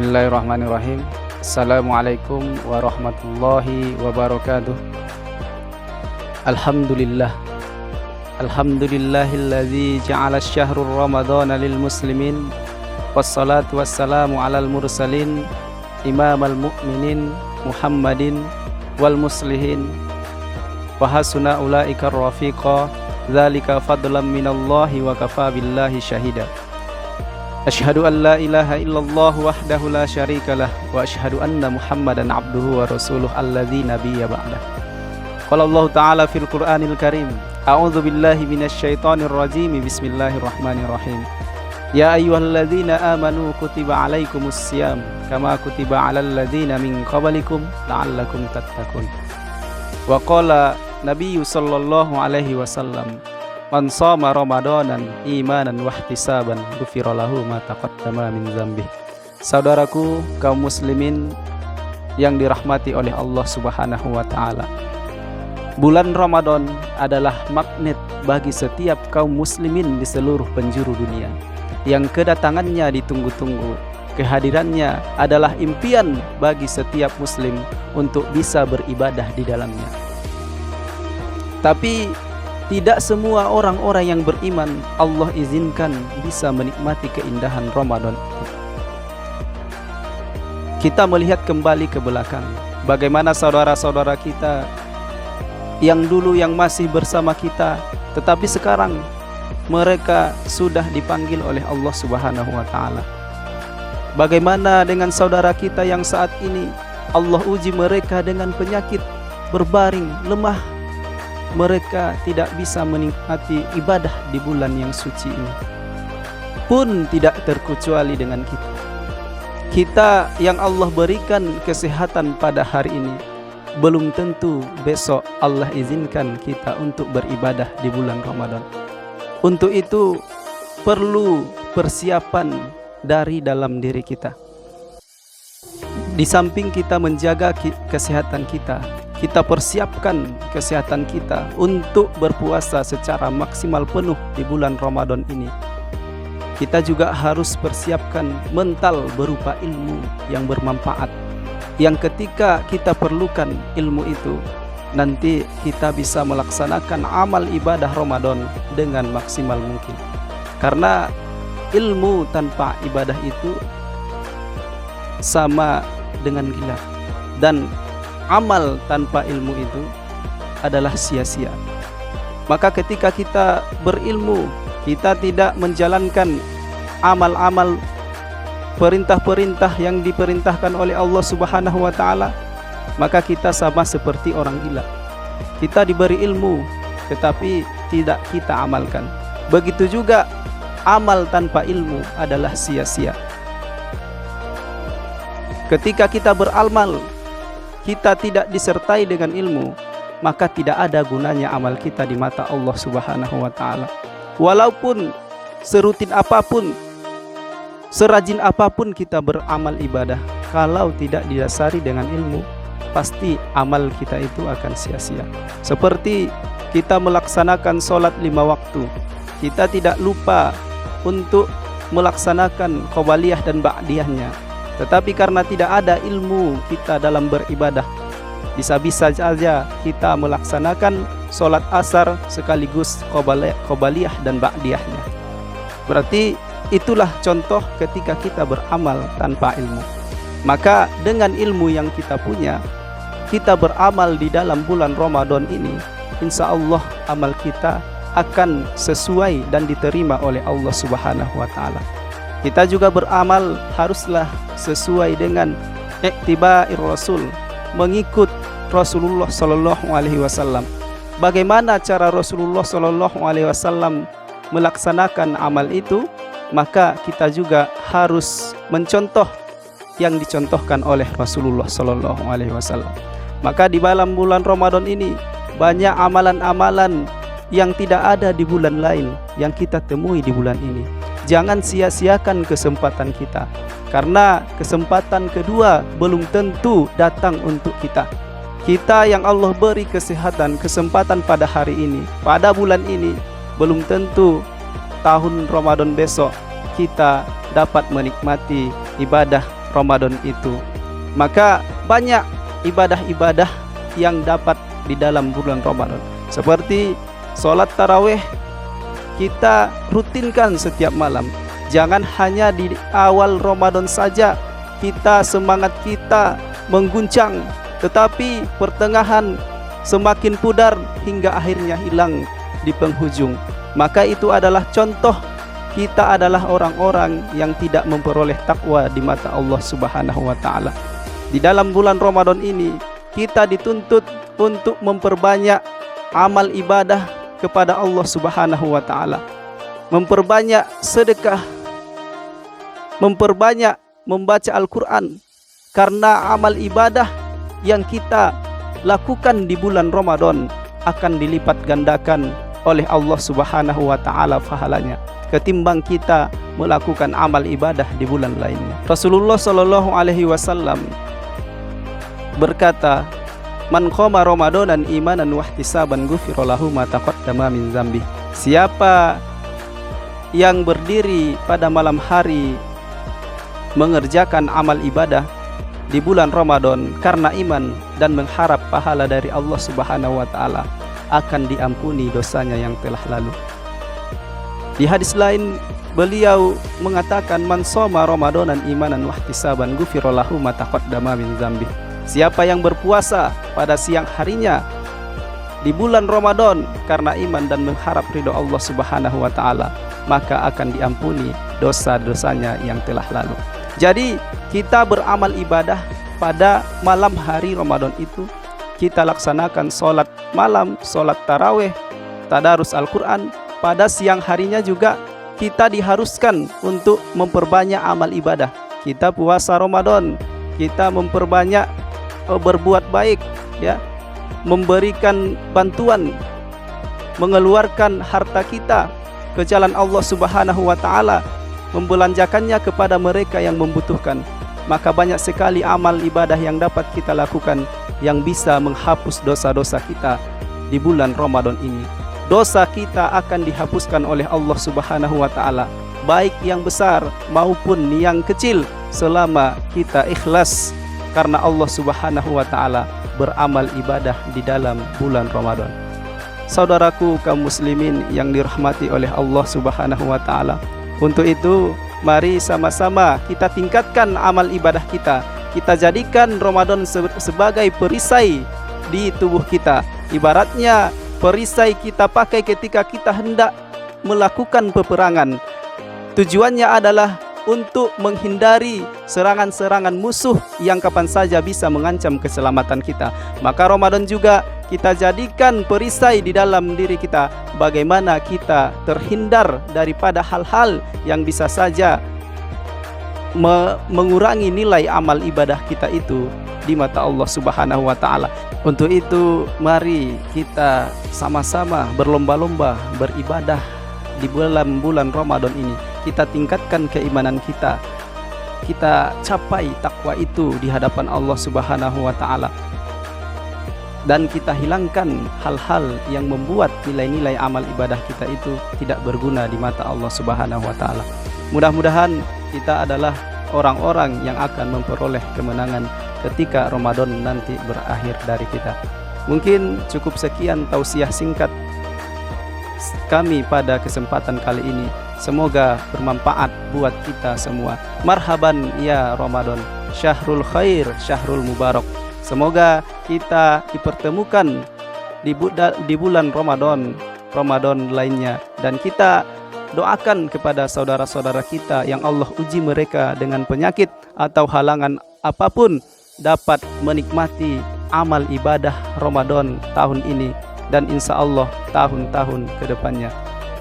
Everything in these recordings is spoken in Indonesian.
Bismillahirrahmanirrahim. Assalamualaikum warahmatullahi wabarakatuh. Alhamdulillah. Alhamdulillahilladzi ja'ala asy-syahrur ramadhana lil muslimin. Wassalatu wassalamu alal mursalin imamal mu'minin Muhammadin wal muslihin. Wa hasuna ulaika rafiqa. Dzalika fadlan minallahi wa kafa billahi syahida. Asyhadu an la ilaha illallah wahdahu la syarikalah wa asyhadu anna Muhammadan abduhu wa rasuluh alladzi nabiyya ba'dah. Qala Allah Ta'ala fil Qur'anil Karim, a'udzu billahi minasyaitonir rajim. Bismillahirrahmanirrahim. Ya ayyuhalladzina amanu kutiba alaikumus syiyam kama kutiba alal ladzina min qablikum la'allakum tattaqun. Wa qala Nabiyyu sallallahu alaihi wasallam, man shoma ramadanan imanan wahtisaban ghufira lahu ma taqaddama min dzambih. Saudaraku kaum muslimin yang dirahmati oleh Allah Subhanahu wa taala, bulan Ramadan adalah magnet bagi setiap kaum muslimin di seluruh penjuru dunia yang kedatangannya ditunggu-tunggu. Kehadirannya adalah impian bagi setiap muslim untuk bisa beribadah di dalamnya. Tapi tidak semua orang-orang yang beriman Allah izinkan bisa menikmati keindahan Ramadan itu. Kita melihat kembali ke belakang, bagaimana saudara-saudara kita yang dulu yang masih bersama kita, tetapi sekarang mereka sudah dipanggil oleh Allah Subhanahu wa taala. Bagaimana dengan saudara kita yang saat ini Allah uji mereka dengan penyakit, berbaring, lemah. Mereka tidak bisa menikmati ibadah di bulan yang suci ini. Pun tidak terkecuali dengan kita. Kita yang Allah berikan kesehatan pada hari ini, belum tentu besok Allah izinkan kita untuk beribadah di bulan Ramadan. Untuk itu perlu persiapan dari dalam diri kita. Di samping kita menjaga kesehatan kita, kita persiapkan kesehatan kita untuk berpuasa secara maksimal penuh di bulan Ramadan ini. Kita juga harus persiapkan mental berupa ilmu yang bermanfaat, yang ketika kita perlukan ilmu itu, nanti kita bisa melaksanakan amal ibadah Ramadan dengan maksimal mungkin. Karena ilmu tanpa ibadah itu sama dengan gila, dan amal tanpa ilmu itu adalah sia-sia. Maka ketika kita berilmu, kita tidak menjalankan amal-amal perintah-perintah yang diperintahkan oleh Allah Subhanahu wa taala, maka kita sama seperti orang gila. Kita diberi ilmu tetapi tidak kita amalkan. Begitu juga amal tanpa ilmu adalah sia-sia. Ketika kita beramal, kita tidak disertai dengan ilmu, maka tidak ada gunanya amal kita di mata Allah Subhanahu wa taala. Walaupun serutin apapun, serajin apapun kita beramal ibadah, kalau tidak didasari dengan ilmu, pasti amal kita itu akan sia-sia. Seperti kita melaksanakan sholat 5 waktu, kita tidak lupa untuk melaksanakan qabliyah dan ba'diyahnya. Tetapi karena tidak ada ilmu kita dalam beribadah, bisa-bisa saja kita melaksanakan sholat asar sekaligus qabliyah dan ba'diyahnya. Berarti itulah contoh ketika kita beramal tanpa ilmu. Maka dengan ilmu yang kita punya, kita beramal di dalam bulan Ramadan ini, insya Allah amal kita akan sesuai dan diterima oleh Allah Subhanahu wa taala. Kita juga beramal haruslah sesuai dengan iktiba'ir Rasul, mengikut Rasulullah sallallahu alaihi wasallam. Bagaimana cara Rasulullah sallallahu alaihi wasallam melaksanakan amal itu, maka kita juga harus mencontoh yang dicontohkan oleh Rasulullah sallallahu alaihi wasallam. Maka di dalam bulan Ramadan ini banyak amalan-amalan yang tidak ada di bulan lain yang kita temui di bulan ini. Jangan sia-siakan kesempatan kita, karena kesempatan kedua belum tentu datang untuk kita. Kita yang Allah beri kesehatan, kesempatan pada hari ini, pada bulan ini, belum tentu tahun Ramadan besok kita dapat menikmati ibadah Ramadan itu. Maka banyak ibadah-ibadah yang dapat di dalam bulan Ramadan, seperti sholat tarawih kita rutinkan setiap malam. Jangan hanya di awal Ramadan saja semangat kita mengguncang, tetapi pertengahan semakin pudar hingga akhirnya hilang di penghujung. Maka itu adalah contoh kita adalah orang-orang yang tidak memperoleh takwa di mata Allah Subhanahu wa taala. Di dalam bulan Ramadan ini kita dituntut untuk memperbanyak amal ibadah kepada Allah Subhanahu wa taala, memperbanyak sedekah, memperbanyak membaca Al-Quran, karena amal ibadah yang kita lakukan di bulan Ramadan akan dilipat gandakan oleh Allah Subhanahu wa taala pahalanya ketimbang kita melakukan amal ibadah di bulan lainnya. Rasulullah sallallahu alaihi wasallam berkata, "Man qama Ramadanan imanan wa ihtisaban ghufira lahu ma taqaddama min dzambi." Siapa yang berdiri pada malam hari mengerjakan amal ibadah di bulan Ramadan karena iman dan mengharap pahala dari Allah Subhanahu wa taala, akan diampuni dosanya yang telah lalu. Di hadis lain beliau mengatakan, "Man shoma Ramadanan imanan wa ihtisaban ghufira lahu ma taqaddama min dzambi." Siapa yang berpuasa pada siang harinya di bulan Ramadan karena iman dan mengharap ridho Allah Subhanahu wa taala, maka akan diampuni dosa-dosanya yang telah lalu. Jadi kita beramal ibadah pada malam hari Ramadan itu, kita laksanakan sholat malam, sholat tarawih, tadarus Al-Quran. Pada siang harinya juga kita diharuskan untuk memperbanyak amal ibadah. Kita puasa Ramadan, kita memperbanyak berbuat baik, ya, memberikan bantuan, mengeluarkan harta kita ke jalan Allah Subhanahu wa taala, membelanjakannya kepada mereka yang membutuhkan. Maka banyak sekali amal ibadah yang dapat kita lakukan yang bisa menghapus dosa-dosa kita di bulan Ramadan ini. Dosa kita akan dihapuskan oleh Allah Subhanahu wa taala, baik yang besar maupun yang kecil, selama kita ikhlas karena Allah Subhanahu wa taala beramal ibadah di dalam bulan Ramadan. Saudaraku kaum muslimin yang dirahmati oleh Allah Subhanahu wa taala, untuk itu mari sama-sama kita tingkatkan amal ibadah kita. Kita jadikan Ramadan sebagai perisai di tubuh kita. Ibaratnya perisai kita pakai ketika kita hendak melakukan peperangan. Tujuannya adalah untuk menghindari serangan-serangan musuh yang kapan saja bisa mengancam keselamatan kita. Maka Ramadan juga kita jadikan perisai di dalam diri kita, bagaimana kita terhindar daripada hal-hal yang bisa saja mengurangi nilai amal ibadah kita itu di mata Allah Subhanahu wa taala. Untuk itu mari kita sama-sama berlomba-lomba beribadah di bulan Ramadan ini. Kita tingkatkan keimanan kita, kita capai takwa itu di hadapan Allah Subhanahu wa taala, dan kita hilangkan hal-hal yang membuat nilai-nilai amal ibadah kita itu tidak berguna di mata Allah Subhanahu wa taala. Mudah-mudahan kita adalah orang-orang yang akan memperoleh kemenangan ketika Ramadan nanti berakhir dari kita. Mungkin cukup sekian tausiah singkat kami pada kesempatan kali ini. Semoga bermanfaat buat kita semua. Marhaban ya Ramadan, syahrul khair, syahrul mubarak. Semoga kita dipertemukan di bulan Ramadan lainnya, dan kita doakan kepada saudara-saudara kita yang Allah uji mereka dengan penyakit atau halangan apapun, dapat menikmati amal ibadah Ramadan tahun ini dan insya Allah tahun-tahun kedepannya.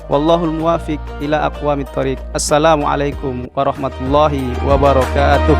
Wallahul muwafiq ila aqwamit thoriq. Assalamualaikum warahmatullahi wabarakatuh.